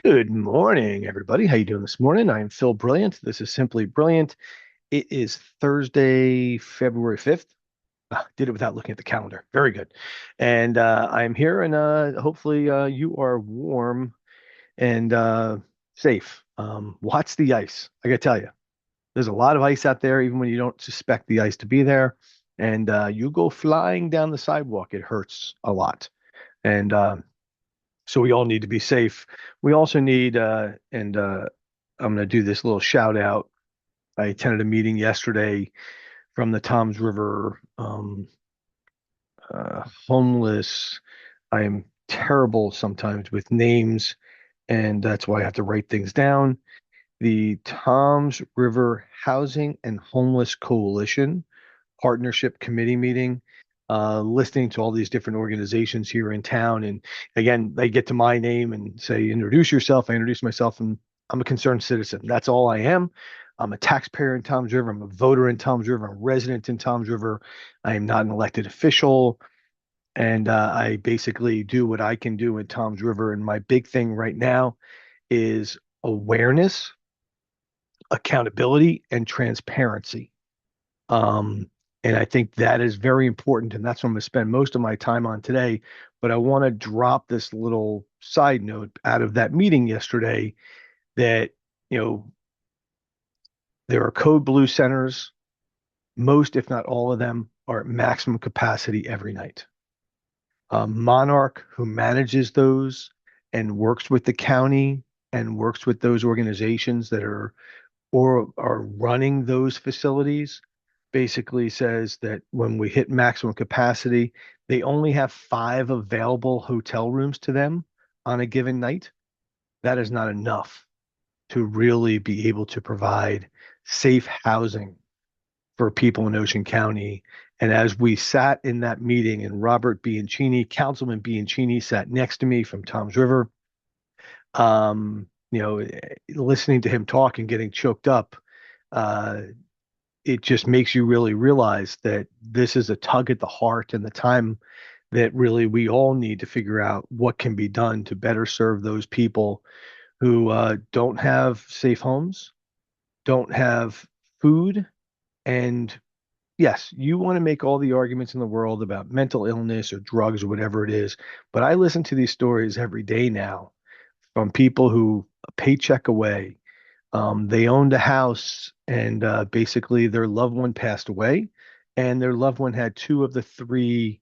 Good morning, everybody. How you doing this morning? I'm Phil Brilliant. This is Simply Brilliant. It is Thursday, February 5th. Did it without looking at the calendar. Very good. And I'm here, and hopefully you are warm and safe. Watch the ice. I gotta tell you, there's a lot of ice out there, even when you don't suspect the ice to be there. And you go flying down the sidewalk, it hurts a lot. And so we all need to be safe. We also need, and I'm going to do this little shout out. I attended a meeting yesterday from the Toms River homeless. I am terrible sometimes with names, and that's why I have to write things down. The Toms River Housing and Homeless Coalition Partnership Committee meeting, listening to all these different organizations here in town. And again, they get to my name and say, introduce yourself. I introduce myself, and I'm a concerned citizen. That's all I am. I'm a taxpayer in Toms River. I'm a voter in Toms River. I'm a resident in Toms River. I am not an elected official. And I basically do what I can do in Toms River. And my big thing right now is awareness, accountability, and transparency. Um, and I think that is very important. And that's what I'm going to spend most of my time on today. But I want to drop this little side note out of that meeting yesterday that, you know, there are code blue centers. Most, if not all of them, are at maximum capacity every night. Monarch, who manages those and works with the county and works with those organizations that are or are running those facilities, basically says that when we hit maximum capacity, they only have 5 available hotel rooms to them on a given night. That is not enough to really be able to provide safe housing for people in Ocean County. And as we sat in that meeting, and Robert Bianchini, Councilman Bianchini, sat next to me from Toms River, listening to him talk and getting choked up, uh, it just makes you really realize that this is a tug at the heart and the time that really we all need to figure out what can be done to better serve those people who don't have safe homes, don't have food. And yes, you want to make all the arguments in the world about mental illness or drugs or whatever it is. But I listen to these stories every day now from people who a paycheck away, they owned a house, and basically their loved one passed away, and their loved one had two of the three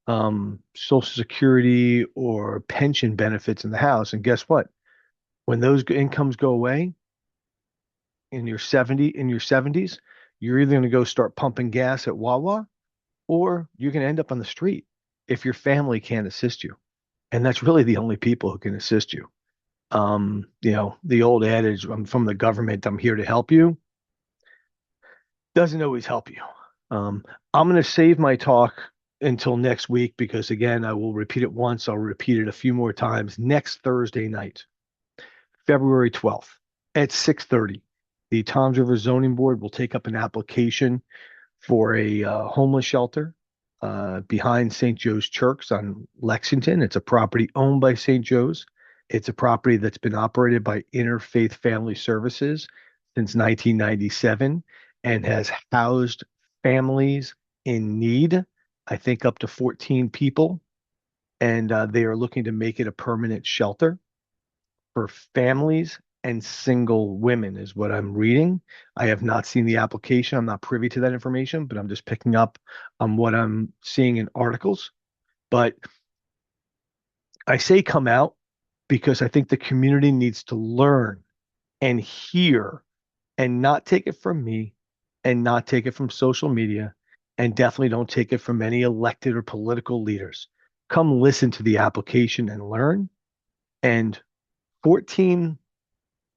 Social Security or pension benefits in the house. And guess what? When those incomes go away in your 70s, you're either going to go start pumping gas at Wawa, or you're going to end up on the street if your family can't assist you. And that's really the only people who can assist you. The old adage, I'm from the government, I'm here to help you, doesn't always help you. Um, I'm going to save my talk until next week because, again, I will repeat it once. I'll repeat it a few more times. Next Thursday night, February 12th at 6:30, the Toms River Zoning Board will take up an application for a homeless shelter behind St. Joe's Church on Lexington. It's a property owned by St. Joe's. It's a property that's been operated by Interfaith Family Services since 1997 and has housed families in need, I think up to 14 people. And they are looking to make it a permanent shelter for families and single women, is what I'm reading. I have not seen the application. I'm not privy to that information, but I'm just picking up on what I'm seeing in articles. But I say come out because I think the community needs to learn and hear and not take it from me and not take it from social media and definitely don't take it from any elected or political leaders. Come listen to the application and learn. And 14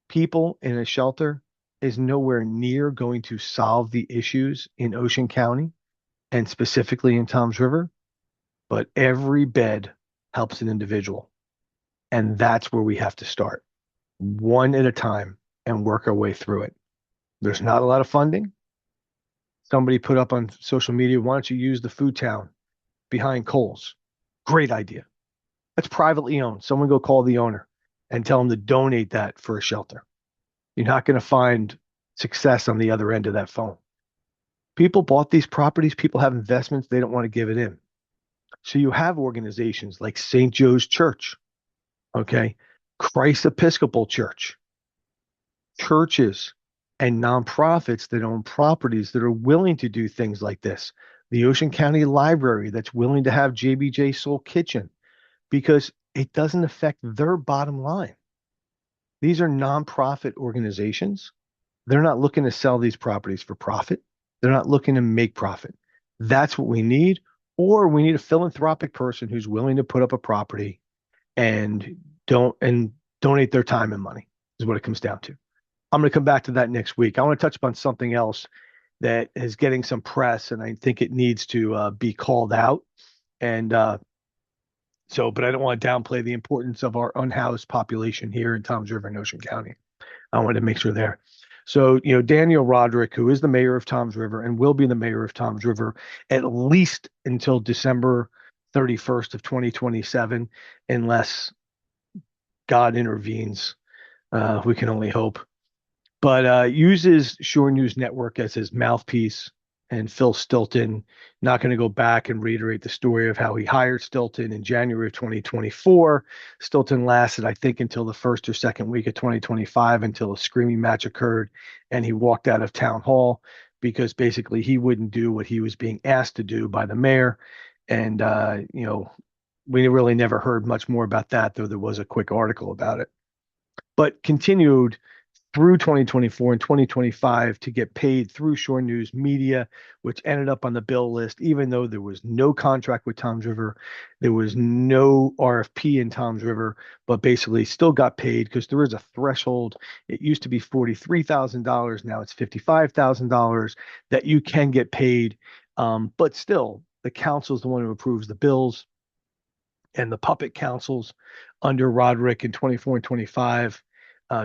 people in a shelter is nowhere near going to solve the issues in Ocean County and specifically in Toms River, but every bed helps an individual. And that's where we have to start, one at a time, and work our way through it. There's not a lot of funding. Somebody put up on social media, why don't you use the food town behind Kohl's? Great idea. That's privately owned. Someone go call the owner. and tell them to donate that for a shelter. You're not going to find success on the other end of that phone. People bought these properties, people have investments, they don't want to give it in. So you have organizations like St. Joe's Church, okay, Christ Episcopal Church, churches and nonprofits that own properties that are willing to do things like this. The Ocean County Library that's willing to have JBJ Soul Kitchen because it doesn't affect their bottom line. These are nonprofit organizations. They're not looking to sell these properties for profit. They're not looking to make profit. That's what we need. Or we need a philanthropic person who's willing to put up a property and donate their time and money is what it comes down to. I'm going to come back to that next week. I want to touch upon something else that is getting some press, and I think it needs to be called out. And but I don't want to downplay the importance of our unhoused population here in Toms River and Ocean County. I wanted to make sure there. So, Daniel Rodrick, who is the mayor of Toms River and will be the mayor of Toms River at least until December 31st of 2027, unless God intervenes. We can only hope. But uses Shore News Network as his mouthpiece, and Phil Stilton. Not going to go back and reiterate the story of how he hired Stilton in January of 2024. Stilton lasted, I think, until the first or second week of 2025 until a screaming match occurred, and he walked out of town hall because basically he wouldn't do what he was being asked to do by the mayor. And, we really never heard much more about that, though there was a quick article about it. But continued through 2024 and 2025 to get paid through Shore News Media, which ended up on the bill list, even though there was no contract with Toms River. There was no RFP in Toms River, but basically still got paid because there is a threshold. It used to be $43,000. Now it's $55,000 that you can get paid. But still, the council is the one who approves the bills. And the puppet councils under Rodrick in 24 and 25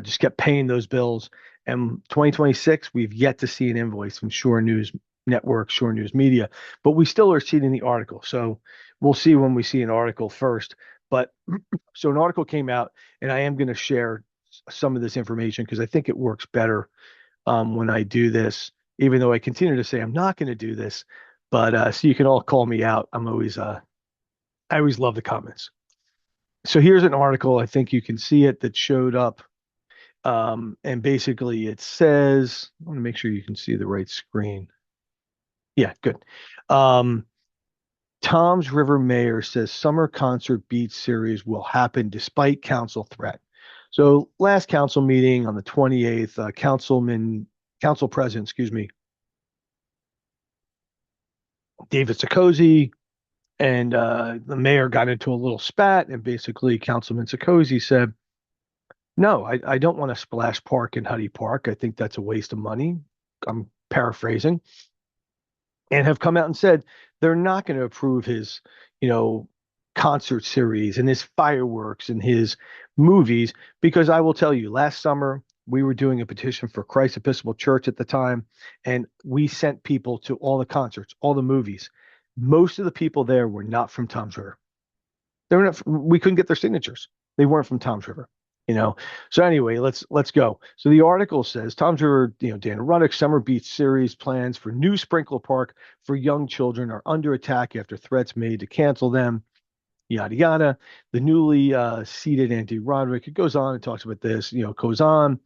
just kept paying those bills. And 2026, we've yet to see an invoice from Shore News Network, Shore News Media, but we still are seeing the article. So we'll see when we see an article first. But so an article came out, and I am going to share some of this information because I think it works better when I do this, even though I continue to say I'm not going to do this. But so you can all call me out. I always love the comments. So here's an article. I think you can see it that showed up. And basically it says, I want to make sure you can see the right screen. Yeah, good. Toms River Mayor says summer concert beach series will happen despite council threat. So last council meeting on the 28th, council president, David Sikosi and the mayor got into a little spat, and basically Councilman Sikosi said, no, I don't want a splash park in Huddy Park. I think that's a waste of money. I'm paraphrasing. And have come out and said they're not going to approve his, concert series and his fireworks and his movies, because I will tell you, last summer we were doing a petition for Christ Episcopal Church at the time, and we sent people to all the concerts, all the movies. Most of the people there were not from Toms River. They were not. We couldn't get their signatures. They weren't from Toms River. So anyway, let's go. So the article says Toms River, Daniel Rodrick Summer Beach Series plans for new sprinkler park for young children are under attack after threats made to cancel them. Yada yada. The newly seated Andy Rodrick. It goes on and talks about this. Goes on.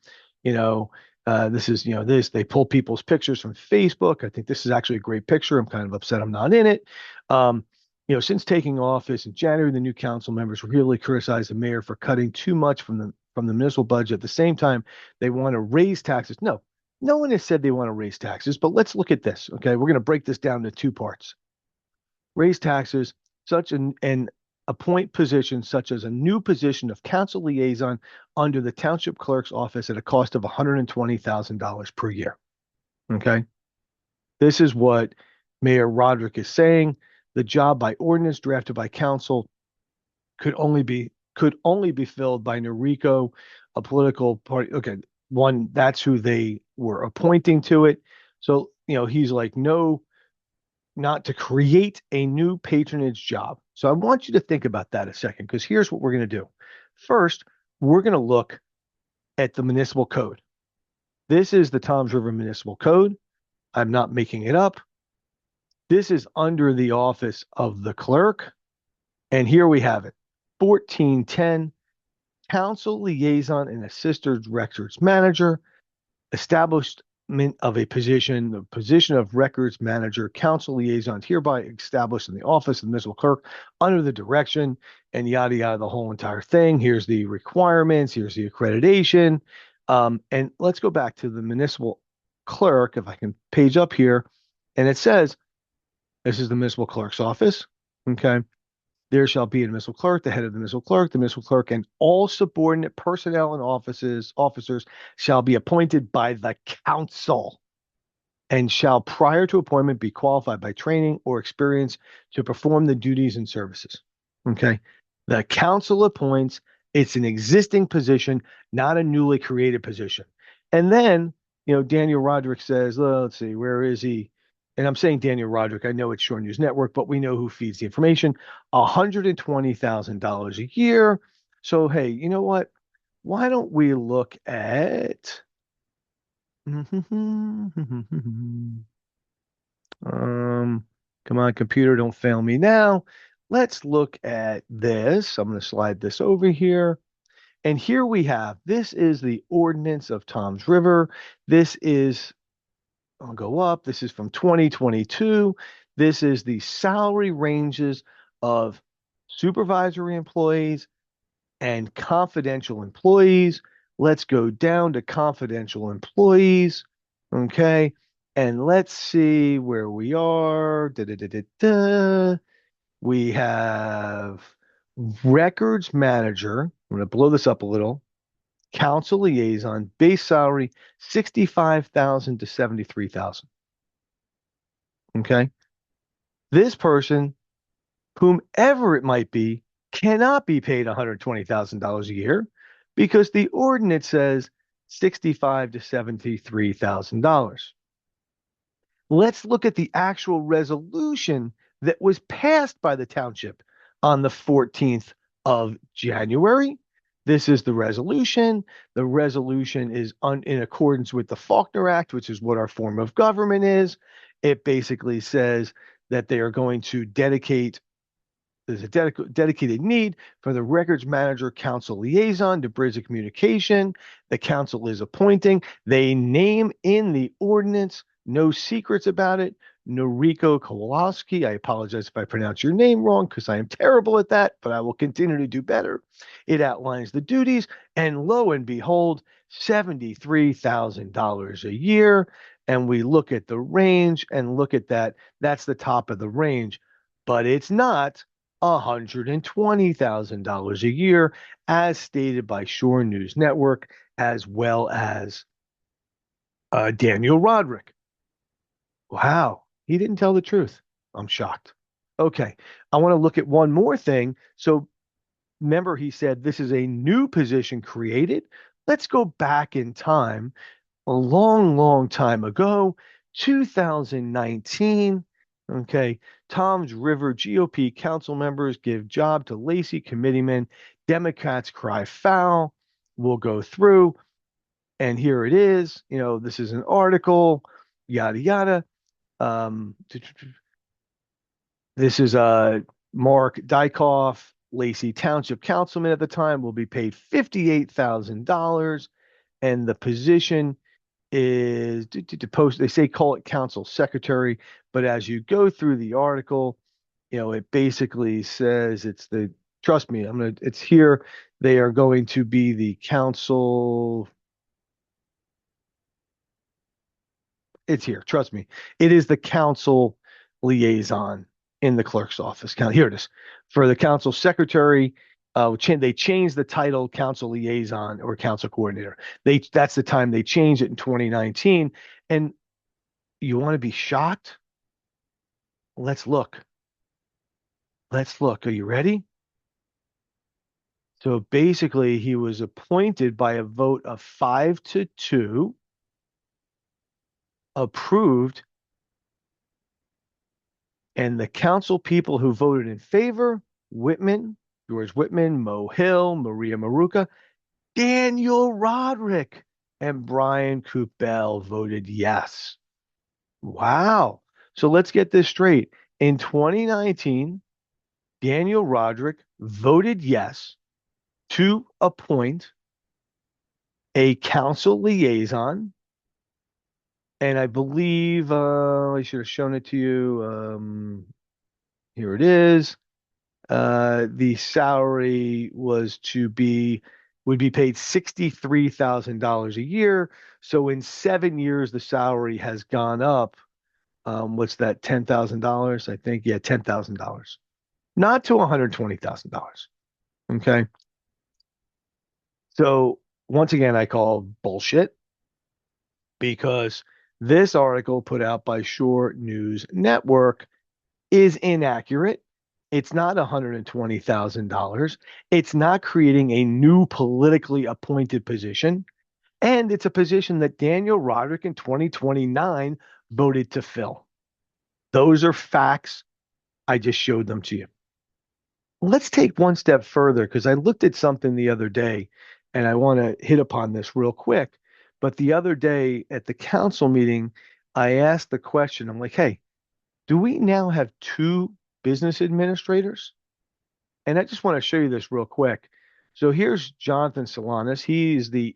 This is this. They pull people's pictures from Facebook. I think this is actually a great picture. I'm kind of upset I'm not in it. Since taking office in January, the new council members really criticized the mayor for cutting too much from the municipal budget. At the same time, they want to raise taxes. No one has said they want to raise taxes, but let's look at this. Okay, we're going to break this down into two parts. Raise taxes, and appoint positions such as a new position of council liaison under the township clerk's office at a cost of $120,000 per year. Okay, this is what Mayor Rodrick is saying. The job by ordinance drafted by council could only be filled by Noriko, a political party. Okay, one, that's who they were appointing to it. So, he's like, no, not to create a new patronage job. So I want you to think about that a second, because here's what we're going to do. First, we're going to look at the municipal code. This is the Toms River Municipal Code. I'm not making it up. This is under the office of the clerk. And here we have it. 1410, council liaison and assistant records manager, establishment of a position, the position of records manager, council liaison hereby established in the office of the municipal clerk under the direction and yada yada, the whole entire thing. Here's the requirements, here's the accreditation. And let's go back to the municipal clerk, if I can page up here, and it says this is the municipal clerk's office. Okay. There shall be a municipal clerk, the head of the municipal clerk, and all subordinate personnel and officers shall be appointed by the council and shall prior to appointment be qualified by training or experience to perform the duties and services. Okay. The council appoints, it's an existing position, not a newly created position. And then, Daniel Rodrick says, let's see, where is he? And I'm saying Daniel Rodrick, I know it's Shore News Network, but we know who feeds the information. $120,000 a year. So, hey, you know what? Why don't we look at come on, computer, don't fail me now. Let's look at this. I'm going to slide this over here. And here we have, this is the ordinance of Toms River. This is, I'll go up. This is from 2022. This is the salary ranges of supervisory employees and confidential employees. Let's go down to confidential employees. Okay. And let's see where we are. We have records manager. I'm going to blow this up a little. Council liaison, base salary 65,000 to 73,000. Okay. This person, whomever it might be, cannot be paid $120,000 a year because the ordinance says $65,000 to $73,000. Let's look at the actual resolution that was passed by the township on the 14th of January. This is the resolution. The resolution is in accordance with the Faulkner Act, which is what our form of government is. It basically says that they are going to dedicate, there's a dedicated need for the records manager council liaison to bridge the communication. The council is appointing. They name in the ordinance, no secrets about it, Noriko Kowalski. I apologize if I pronounce your name wrong because I am terrible at that, but I will continue to do better. It outlines the duties, and lo and behold, $73,000 a year. And we look at the range and look at that. That's the top of the range, but it's not $120,000 a year, as stated by Shore News Network, as well as Daniel Rodrick. Wow, he didn't tell the truth. I'm shocked. Okay, I want to look at one more thing. So remember, he said this is a new position created. Let's go back in time, a long, long time ago, 2019. Okay, Toms River GOP council members give job to Lacey committeemen. Democrats cry foul. We'll go through, and here it is. This is an article, yada yada. This is Mark Dykoff, Lacey Township councilman at the time, will be paid $58,000, and the position is to post. They say call it council secretary, but as you go through the article, it basically says it's the. Trust me, It's here. They are going to be the council. It's here. Trust me. It is the council liaison in the clerk's office. Here it is. For the council secretary, they changed the title council liaison or council coordinator. That's the time they changed it in 2019. And you want to be shocked? Let's look. Let's look. Are you ready? So basically, he was appointed by a vote of 5-2, approved, and the council people who voted in favor: Whitman, George Whitman, Mo Hill, Maria Maruka, Daniel Rodrick and Brian Coopbell voted yes. Wow. So let's get this straight. In 2019, Daniel Rodrick voted yes to appoint a council liaison. And I believe I should have shown it to you. Here it is. The salary would be paid $63,000 a year. So in 7 years, the salary has gone up. What's that? $10,000, I think. Yeah, $10,000, not to $120,000. Okay. So once again, I call bullshit because this article put out by Shore News Network is inaccurate. It's not $120,000. It's not creating a new politically appointed position. And it's a position that Daniel Roderick in 2029 voted to fill. Those are facts. I just showed them to you. Let's take one step further because I looked at something the other day and I want to hit upon this real quick. But the other day at the council meeting, I asked the question, I'm like, hey, do we now have two business administrators? And I just want to show you this real quick. So here's Jonathan Solanas. He's the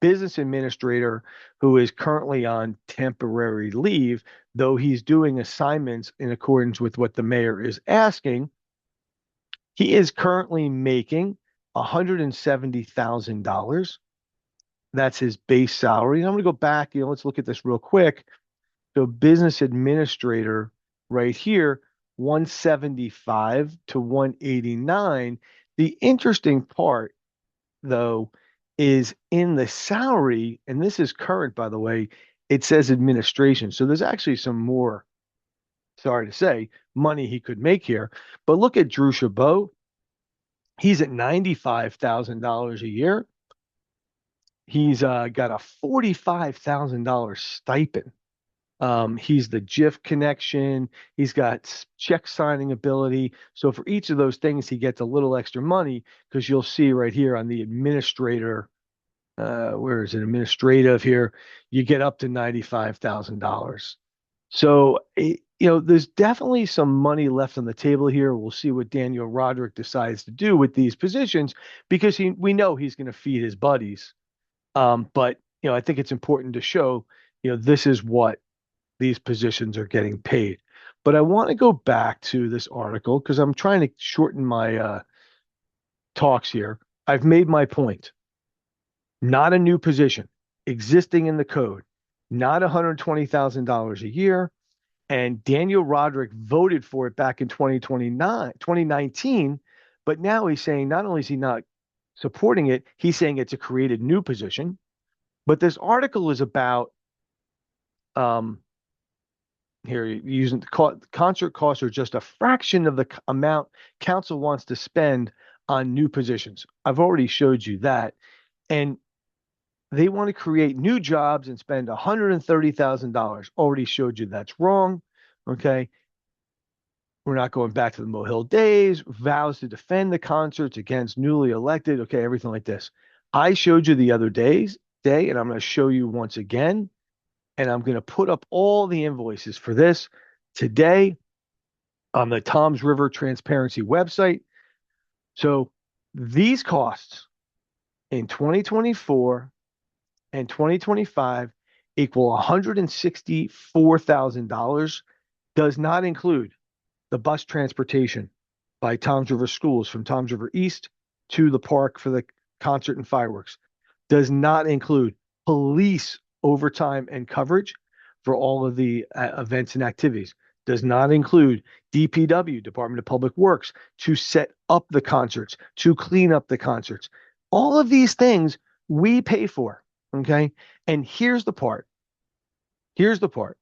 business administrator who is currently on temporary leave, though he's doing assignments in accordance with what the mayor is asking. He is currently making $170,000. That's his base salary. And I'm going to go back, let's look at this real quick. So business administrator right here, 175 to 189. The interesting part, though, is in the salary, and this is current, by the way, it says administration. So there's actually some more, sorry to say, money he could make here. But look at Drew Chabot. He's at $95,000 a year. He's got a $45,000 stipend. He's the GIF connection. He's got check signing ability. So for each of those things, he gets a little extra money because you'll see right here on the administrator, where is it? Administrative here, you get up to $95,000. So, there's definitely some money left on the table here. We'll see what Daniel Roderick decides to do with these positions because we know he's going to feed his buddies. But, I think it's important to show, this is what these positions are getting paid. But I want to go back to this article because I'm trying to shorten my talks here. I've made my point. Not a new position, existing in the code, not $120,000 a year. And Daniel Roderick voted for it back in 2019, but now he's saying not only is he not supporting it, he's saying it's a created new position. But this article is about um, here using the concert costs are just a fraction of the amount council wants to spend on new positions. I've already showed you that. And they want to create new jobs and spend $130,000. Already showed you that's wrong. Okay. We're not going back to the Mohill days, vows to defend the concerts against newly elected. Okay. Everything like this. I showed you the other day, and I'm going to show you once again. And I'm going to put up all the invoices for this today on the Tom's River Transparency website. So these costs in 2024 and 2025 equal $164,000, does not include the bus transportation by Tom's River Schools from Tom's River East to the park for the concert and fireworks, does not include police overtime and coverage for all of the events and activities, does not include DPW, Department of Public Works, to set up the concerts, to clean up the concerts. All of these things we pay for. Okay. And here's the part. Here's the part.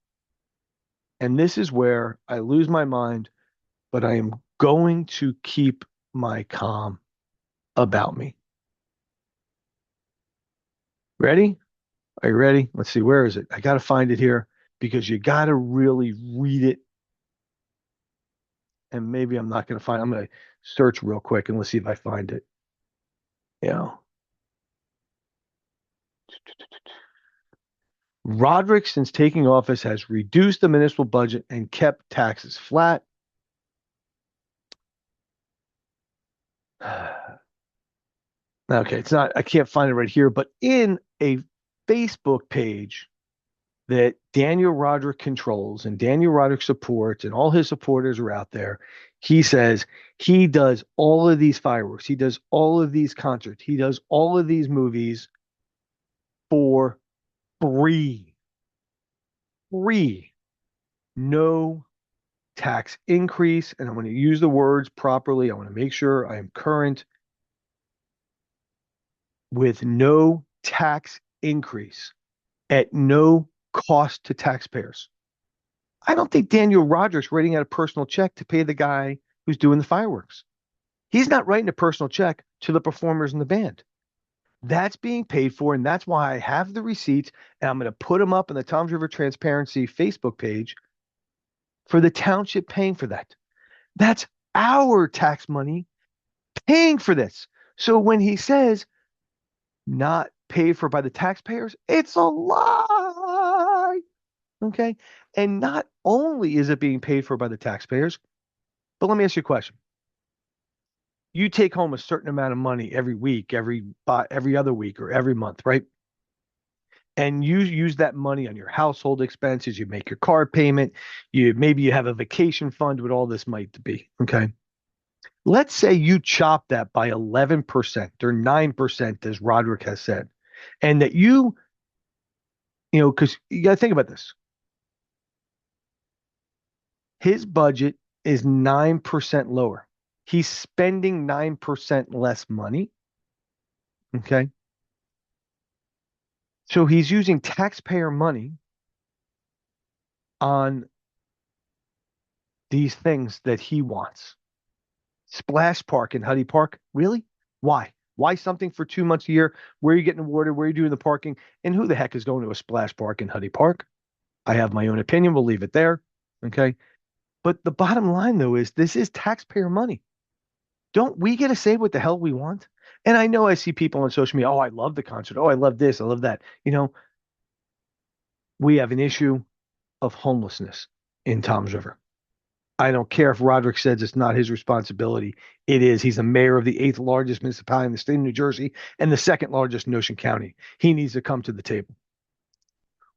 And this is where I lose my mind, but I am going to keep my calm about me. Ready? Are you ready? Let's see. Where is it? I got to find it here because you got to really read it. And maybe I'm not going to find, I'm going to search real quick and let's see if I find it. Yeah. Rodrick, since taking office, has reduced the municipal budget and kept taxes flat. Okay, it's not, I can't find it right here, but in a Facebook page that Daniel Rodrick controls and Daniel Rodrick supports, and all his supporters are out there, he says he does all of these fireworks, he does all of these concerts, he does all of these movies for free. Free. No tax increase. And I'm going to use the words properly. I want to make sure I am current. With no tax increase at no cost to taxpayers. I don't think Daniel Rodrick's writing out a personal check to pay the guy who's doing the fireworks. He's not writing a personal check to the performers in the band. That's being paid for, and that's why I have the receipts, and I'm going to put them up on the Toms River Transparency Facebook page for the township paying for that. That's our tax money paying for this. So when he says not paid for by the taxpayers, it's a lie. Okay. And not only is it being paid for by the taxpayers, but let me ask you a question. You take home a certain amount of money every week, every other week, or every month, right? And you use that money on your household expenses. You make your car payment. Maybe you have a vacation fund, what all this might be. Okay. Let's say you chop that by 11% or 9%, as Rodrick has said, and that because you got to think about this. His budget is 9% lower. He's spending 9% less money. Okay. So he's using taxpayer money on these things that he wants. Splash Park in Huddy Park. Really? Why? Why something for 2 months a year? Where are you getting awarded? Where are you doing the parking? And who the heck is going to a splash park in Huddy Park? I have my own opinion. We'll leave it there. Okay. But the bottom line, though, is this is taxpayer money. Don't we get to say what the hell we want? And I know I see people on social media, oh, I love the concert. Oh, I love this. I love that. We have an issue of homelessness in Toms River. I don't care if Rodrick says it's not his responsibility. It is. He's the mayor of the 8th largest municipality in the state of New Jersey and the 2nd largest in Ocean County. He needs to come to the table.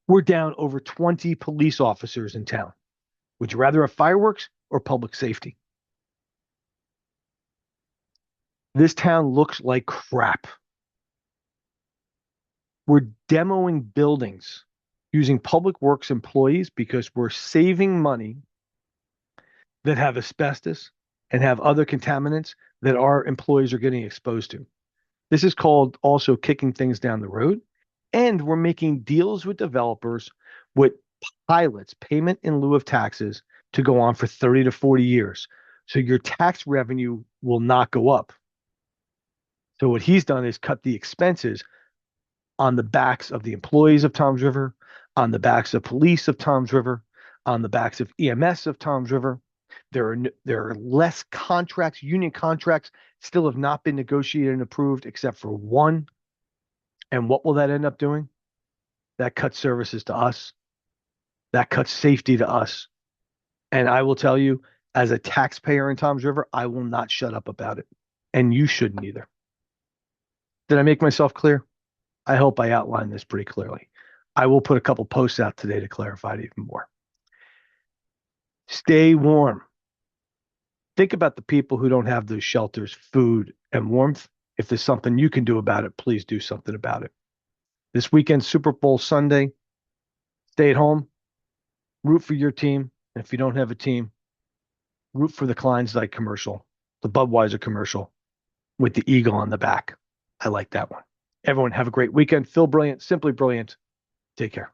We're down over 20 police officers in town. Would you rather have fireworks or public safety? This town looks like crap. We're demoing buildings using public works employees because we're saving money that have asbestos and have other contaminants that our employees are getting exposed to. This is called also kicking things down the road. And we're making deals with developers with pilots, payment in lieu of taxes, to go on for 30 to 40 years. So your tax revenue will not go up. So what he's done is cut the expenses on the backs of the employees of Toms River, on the backs of police of Toms River, on the backs of EMS of Toms River. There are less contracts, union contracts still have not been negotiated and approved except for one. And what will that end up doing? That cuts services to us. That cuts safety to us. And I will tell you, as a taxpayer in Toms River, I will not shut up about it. And you shouldn't either. Did I make myself clear? I hope I outlined this pretty clearly. I will put a couple posts out today to clarify it even more. Stay warm. Think about the people who don't have those shelters, food, and warmth. If there's something you can do about it, please do something about it. This weekend, Super Bowl Sunday, stay at home, root for your team. And if you don't have a team, root for the Kleinstein commercial, the Budweiser commercial with the eagle on the back. I like that one. Everyone have a great weekend. Feel brilliant, simply brilliant. Take care.